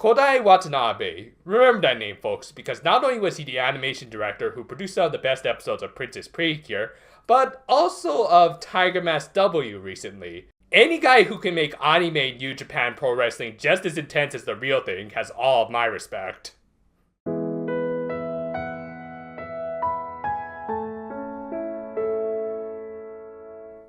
Kodai Watanabe. Remember that name, folks, because not only was he the animation director who produced some of the best episodes of Princess Precure, but also of Tiger Mask W recently. Any guy who can make anime New Japan Pro Wrestling just as intense as the real thing has all of my respect.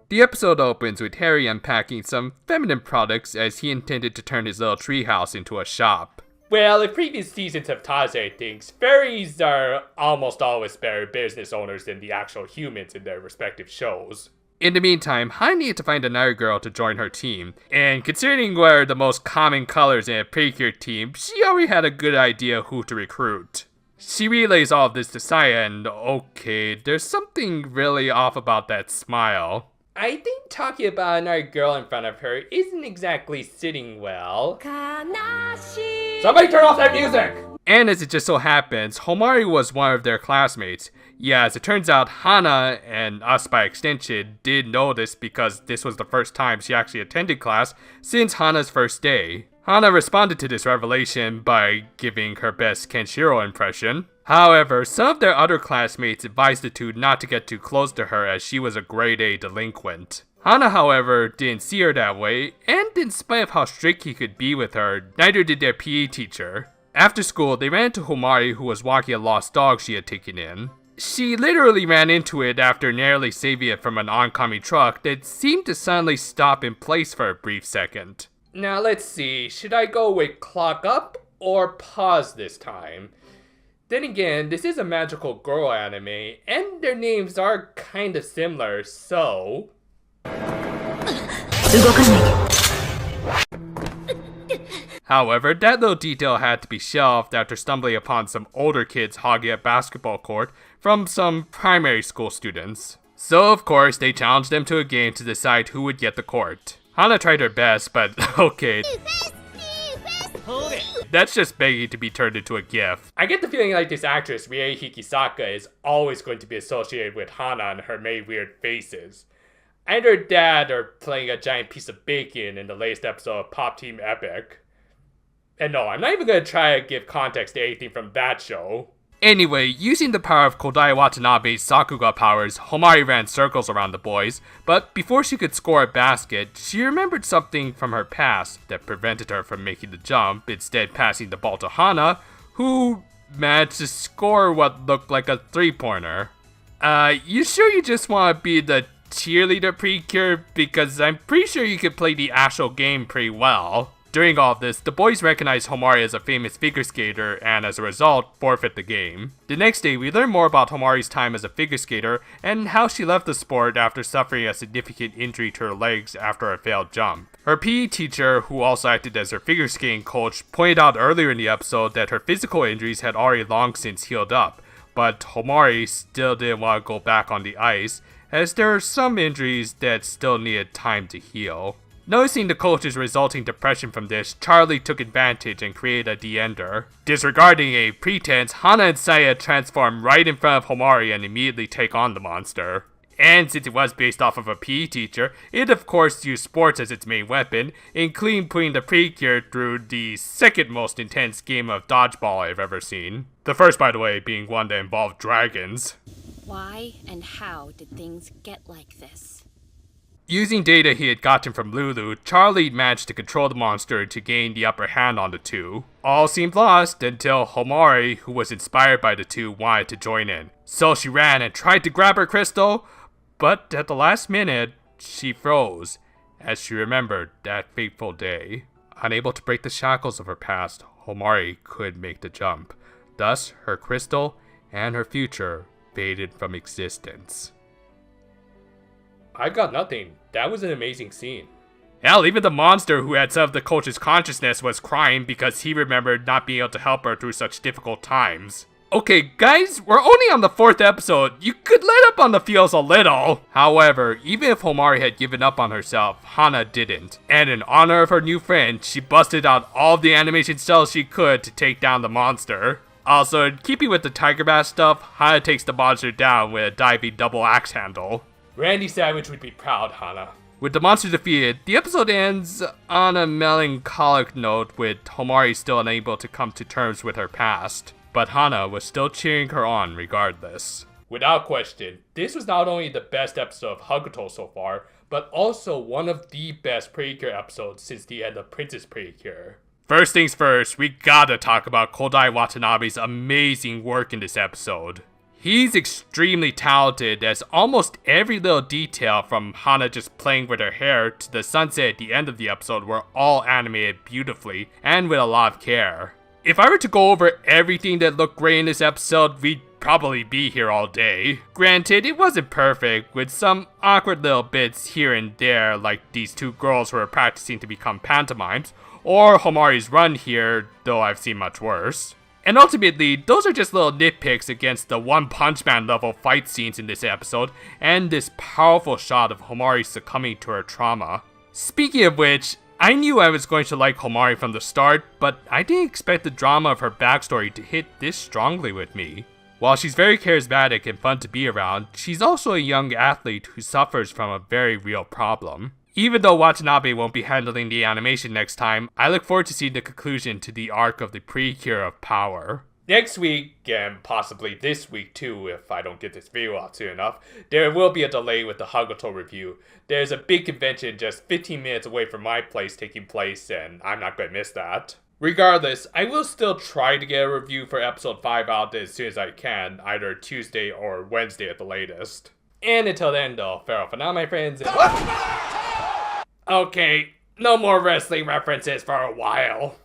The episode opens with Harry unpacking some feminine products as he intended to turn his little treehouse into a shop. Well, if previous seasons have taught us anything, fairies are almost always better business owners than the actual humans in their respective shows. In the meantime, Han needed to find another girl to join her team, and considering what are the most common colors in a Precure team, she already had a good idea who to recruit. She relays all of this to Saya, and okay, there's something really off about that smile. I think talking about another girl in front of her isn't exactly sitting well. Somebody turn off that music! And as it just so happens, Homari was one of their classmates. Yeah, as it turns out, Hana, and us by extension, did know this because this was the first time she actually attended class since Hana's first day. Hana responded to this revelation by giving her best Kenshiro impression. However, some of their other classmates advised the two not to get too close to her as she was a grade A delinquent. Hana, however, didn't see her that way, and in spite of how strict he could be with her, neither did their PE teacher. After school, they ran into Homari, who was walking a lost dog she had taken in. She literally ran into it after narrowly saving it from an oncoming truck that seemed to suddenly stop in place for a brief second. Now let's see, should I go with clock up or pause this time? Then again, this is a magical girl anime, and their names are kind of similar, so... However, that little detail had to be shelved after stumbling upon some older kids hogging a basketball court from some primary school students. So of course, they challenged them to a game to decide who would get the court. Hana tried her best, but okay. That's just begging to be turned into a gif. I get the feeling like this actress, Rie Hikisaka, is always going to be associated with Hana and her many weird faces. And her dad are playing a giant piece of bacon in the latest episode of Pop Team Epic. And no, I'm not even going to try to give context to anything from that show. Anyway, using the power of Kodai Watanabe's Sakuga powers, Homari ran circles around the boys, but before she could score a basket, she remembered something from her past that prevented her from making the jump, instead passing the ball to Hana, who managed to score what looked like a three-pointer. You sure you just want to be the cheerleader Precure? Because I'm pretty sure you could play the actual game pretty well. During all of this, the boys recognized Homari as a famous figure skater and as a result, forfeit the game. The next day, we learn more about Homari's time as a figure skater and how she left the sport after suffering a significant injury to her legs after a failed jump. Her PE teacher, who also acted as her figure skating coach, pointed out earlier in the episode that her physical injuries had already long since healed up, but Homari still didn't want to go back on the ice, as there are some injuries that still needed time to heal. Noticing the coach's resulting depression from this, Charlie took advantage and created a de-ender. Disregarding a pretense, Hana and Saya transform right in front of Homari and immediately take on the monster. And since it was based off of a PE teacher, it of course used sports as its main weapon, including putting the Precure through the second most intense game of dodgeball I've ever seen. The first, by the way, being one that involved dragons. Why and how did things get like this? Using data he had gotten from Lulu, Charlie managed to control the monster to gain the upper hand on the two. All seemed lost until Homari, who was inspired by the two, wanted to join in. So she ran and tried to grab her crystal, but at the last minute, she froze, as she remembered that fateful day. Unable to break the shackles of her past, Homari could make the jump. Thus, her crystal and her future faded from existence. I got nothing. That was an amazing scene. Hell, even the monster who had some of the coach's consciousness was crying because he remembered not being able to help her through such difficult times. Okay, guys, we're only on the 4th episode. You could let up on the feels a little. However, even if Homari had given up on herself, Hana didn't. And in honor of her new friend, she busted out all of the animation cells she could to take down the monster. Also, in keeping with the Tiger Mask stuff, Hana takes the monster down with a diving double axe handle. Randy Savage would be proud, Hana. With the monster defeated, the episode ends on a melancholic note with Homari still unable to come to terms with her past, but Hana was still cheering her on regardless. Without question, this was not only the best episode of Hakuto so far, but also one of the best Precure episodes since the end of Princess Precure. First things first, we gotta talk about Kodai Watanabe's amazing work in this episode. He's extremely talented, as almost every little detail from Hana just playing with her hair to the sunset at the end of the episode were all animated beautifully and with a lot of care. If I were to go over everything that looked great in this episode, we'd probably be here all day. Granted, it wasn't perfect, with some awkward little bits here and there, like these two girls who are practicing to become pantomimes, or Homari's run here, though I've seen much worse. And ultimately, those are just little nitpicks against the One Punch Man level fight scenes in this episode, and this powerful shot of Homari succumbing to her trauma. Speaking of which, I knew I was going to like Homari from the start, but I didn't expect the drama of her backstory to hit this strongly with me. While she's very charismatic and fun to be around, she's also a young athlete who suffers from a very real problem. Even though Watanabe won't be handling the animation next time, I look forward to seeing the conclusion to the arc of the Precure of Power. Next week, and possibly this week too if I don't get this video out soon enough, there will be a delay with the Hakuto review. There's a big convention just 15 minutes away from my place taking place, and I'm not going to miss that. Regardless, I will still try to get a review for episode 5 out as soon as I can, either Tuesday or Wednesday at the latest. And until then though, farewell for now my friends, and... Okay, no more wrestling references for a while.